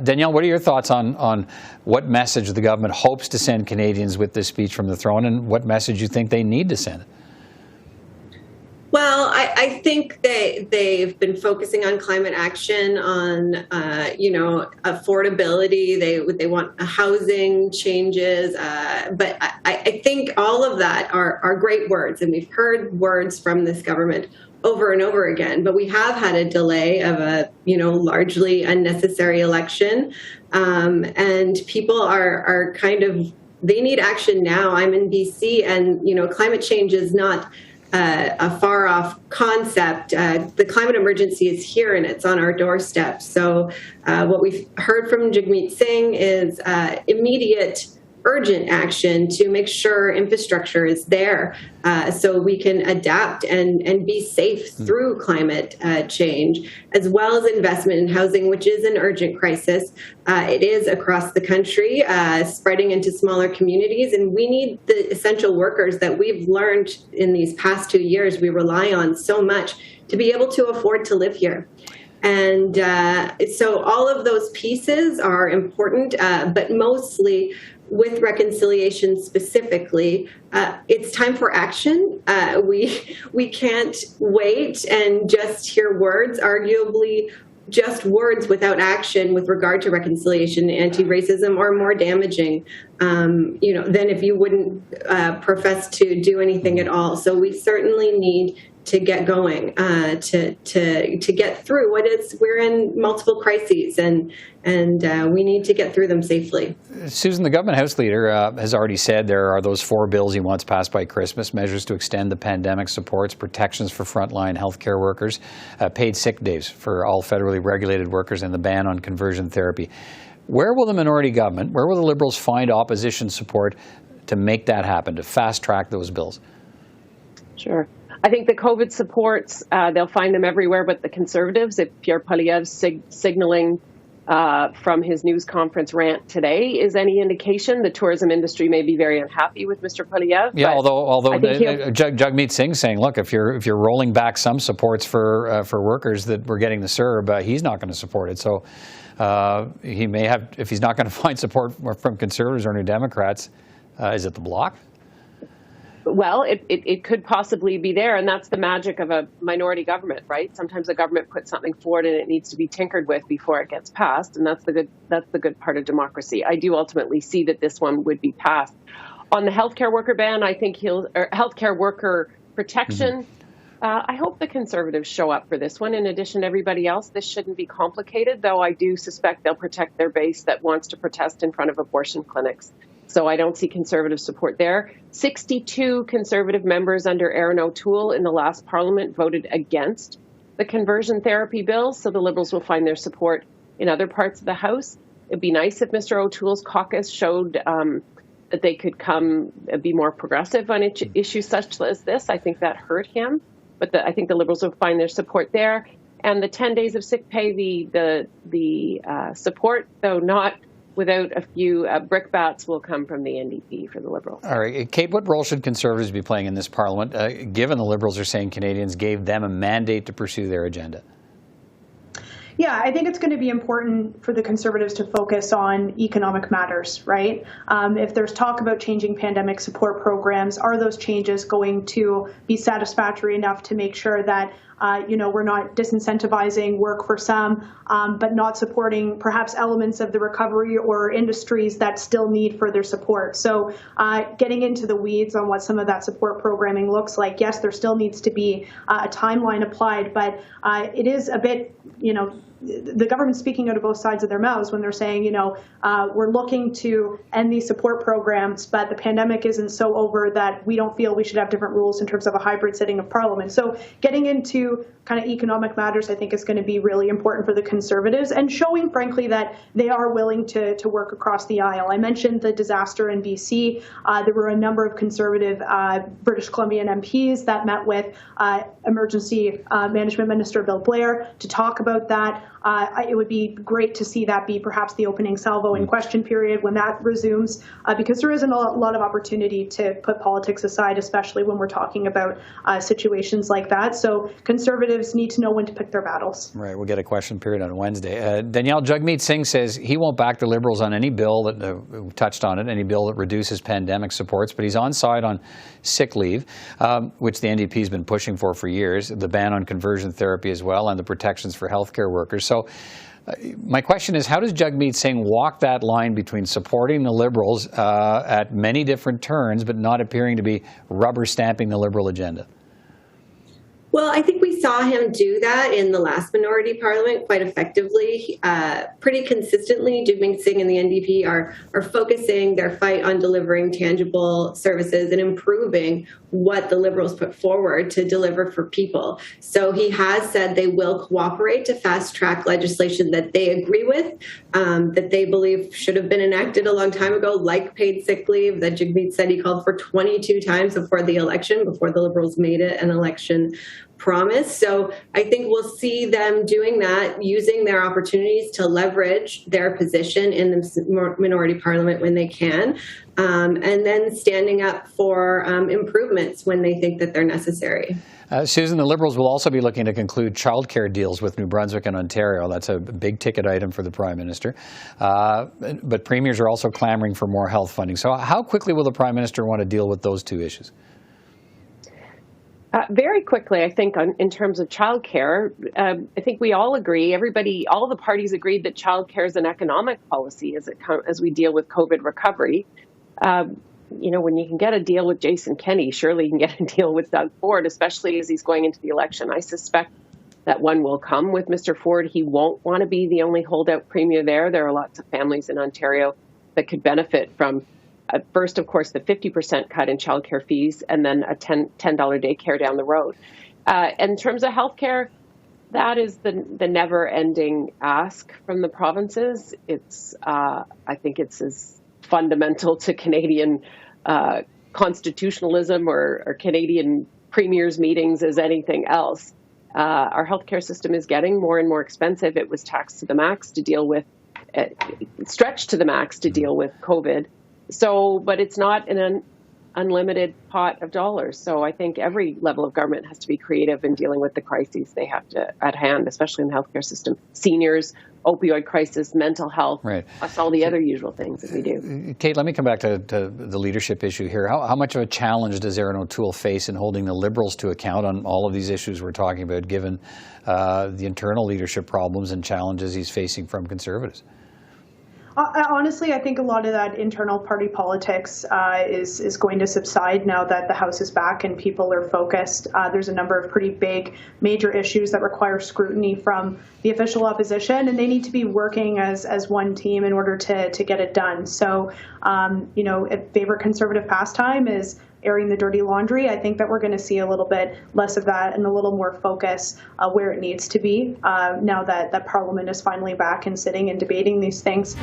Danielle, what are your thoughts on what message the government hopes to send Canadians with this speech from the throne, and what message you think they need to send? Well, I think they've been focusing on climate action, on affordability. They want housing changes, but I think all of that are great words, and we've heard words from this government over and over again. But we have had a delay of a largely unnecessary election, and people are kind of, they need action now. I'm in BC, and climate change is not a far-off concept. The climate emergency is here, and it's on our doorstep. So what we've heard from Jagmeet Singh is immediate, urgent action to make sure infrastructure is there so we can adapt and be safe through climate change, as well as investment in housing, which is an urgent crisis. It is across the country, spreading into smaller communities, and we need the essential workers that we've learned in these past 2 years we rely on so much to be able to afford to live here. And so all of those pieces are important, but mostly with reconciliation specifically, it's time for action. We can't wait and just hear words. Arguably, just words without action with regard to reconciliation and anti-racism are more damaging, than if you wouldn't profess to do anything at all. So we certainly need to get going, to get through what is. We're in multiple crises, and we need to get through them safely. Susan, the government House Leader has already said there are those 4 bills he wants passed by Christmas, measures to extend the pandemic supports, protections for frontline healthcare workers, paid sick days for all federally regulated workers, and the ban on conversion therapy. Where will the minority government, where will the Liberals find opposition support to make that happen, to fast-track those bills? Sure. I think the COVID supports, they'll find them everywhere but the Conservatives. If Pierre Poilievre's signaling from his news conference rant today is any indication, the tourism industry may be very unhappy with Mr. Poilievre. Yeah, although Jagmeet Singh saying, look, if you're rolling back some supports for workers that we're getting the CERB, he's not going to support it. So he may have, if he's not going to find support from Conservatives or New Democrats, is it the Bloc? Well, it could possibly be there, and that's the magic of a minority government, right? Sometimes the government puts something forward and it needs to be tinkered with before it gets passed, and that's the good part of democracy. I do ultimately see that this one would be passed. On the healthcare worker ban, I think healthcare worker protection. I hope the Conservatives show up for this one. In addition to everybody else, this shouldn't be complicated, though I do suspect they'll protect their base that wants to protest in front of abortion clinics. So I don't see Conservative support there. 62 Conservative members under Erin O'Toole in the last Parliament voted against the conversion therapy bill, so the Liberals will find their support in other parts of the House. It'd be nice if Mr. O'Toole's caucus showed that they could be more progressive on issues such as this. I think that hurt him, but I think the Liberals will find their support there. And the 10 days of sick pay, the support, though not without a few brickbats, will come from the NDP for the Liberals. All right. Kate, what role should Conservatives be playing in this Parliament, given the Liberals are saying Canadians gave them a mandate to pursue their agenda? Yeah, I think it's going to be important for the Conservatives to focus on economic matters, right? If there's talk about changing pandemic support programs, are those changes going to be satisfactory enough to make sure that we're not disincentivizing work for some, but not supporting perhaps elements of the recovery or industries that still need further support. So getting into the weeds on what some of that support programming looks like, yes, there still needs to be a timeline applied, but it is a bit, the government's speaking out of both sides of their mouths when they're saying, we're looking to end these support programs, but the pandemic isn't so over that we don't feel we should have different rules in terms of a hybrid sitting of Parliament. So getting into kind of economic matters, I think, is going to be really important for the Conservatives, and showing, frankly, that they are willing to work across the aisle. I mentioned the disaster in BC. There were a number of Conservative British Columbian MPs that met with Emergency Management Minister Bill Blair to talk about that. it would be great to see that be perhaps the opening salvo in question period when that resumes, because there isn't a lot of opportunity to put politics aside, especially when we're talking about situations like that. So Conservatives need to know when to pick their battles. Right, we'll get a question period on Wednesday. Danielle, Jagmeet Singh says he won't back the Liberals on any bill that, we touched on it, any bill that reduces pandemic supports, but he's on side on sick leave, which the NDP has been pushing for years, the ban on conversion therapy as well, and the protections for healthcare workers. So my question is, how does Jagmeet Singh walk that line between supporting the Liberals at many different turns, but not appearing to be rubber stamping the Liberal agenda? Well, I think we saw him do that in the last minority parliament quite effectively. Pretty consistently, Jagmeet Singh and the NDP are focusing their fight on delivering tangible services and improving what the Liberals put forward to deliver for people. So he has said they will cooperate to fast-track legislation that they agree with, that they believe should have been enacted a long time ago, like paid sick leave, that Jagmeet said he called for 22 times before the election, before the Liberals made it an election promise. So I think we'll see them doing that, using their opportunities to leverage their position in the minority parliament when they can, and then standing up for improvements when they think that they're necessary. Susan, the Liberals will also be looking to conclude childcare deals with New Brunswick and Ontario. That's a big ticket item for the Prime Minister. But premiers are also clamoring for more health funding. So how quickly will the Prime Minister want to deal with those two issues? Very quickly, I think, in terms of childcare, I think we all agree, all the parties agreed that childcare is an economic policy as we deal with COVID recovery. When you can get a deal with Jason Kenney, surely you can get a deal with Doug Ford, especially as he's going into the election. I suspect that one will come with Mr. Ford. He won't want to be the only holdout premier there. There are lots of families in Ontario that could benefit from first, of course, the 50% cut in childcare fees, and then a $10 daycare down the road. In terms of healthcare, that is the never-ending ask from the provinces. I think it's as fundamental to Canadian constitutionalism or Canadian premiers' meetings as anything else. Our healthcare system is getting more and more expensive. It was taxed to the max to deal with, stretched to the max to deal with COVID. But it's not an unlimited pot of dollars. So I think every level of government has to be creative in dealing with the crises they have at hand, especially in the healthcare system. Seniors, opioid crisis, mental health, right. Plus all the other usual things that we do. Kate, let me come back to the leadership issue here. How much of a challenge does Erin O'Toole face in holding the Liberals to account on all of these issues we're talking about, given the internal leadership problems and challenges he's facing from Conservatives? Honestly, I think a lot of that internal party politics is going to subside now that the House is back and people are focused. There's a number of pretty big, major issues that require scrutiny from the official opposition, and they need to be working as one team in order to get it done. So, a favorite Conservative pastime is airing the dirty laundry. I think that we're going to see a little bit less of that and a little more focus where it needs to be now that Parliament is finally back and sitting and debating these things.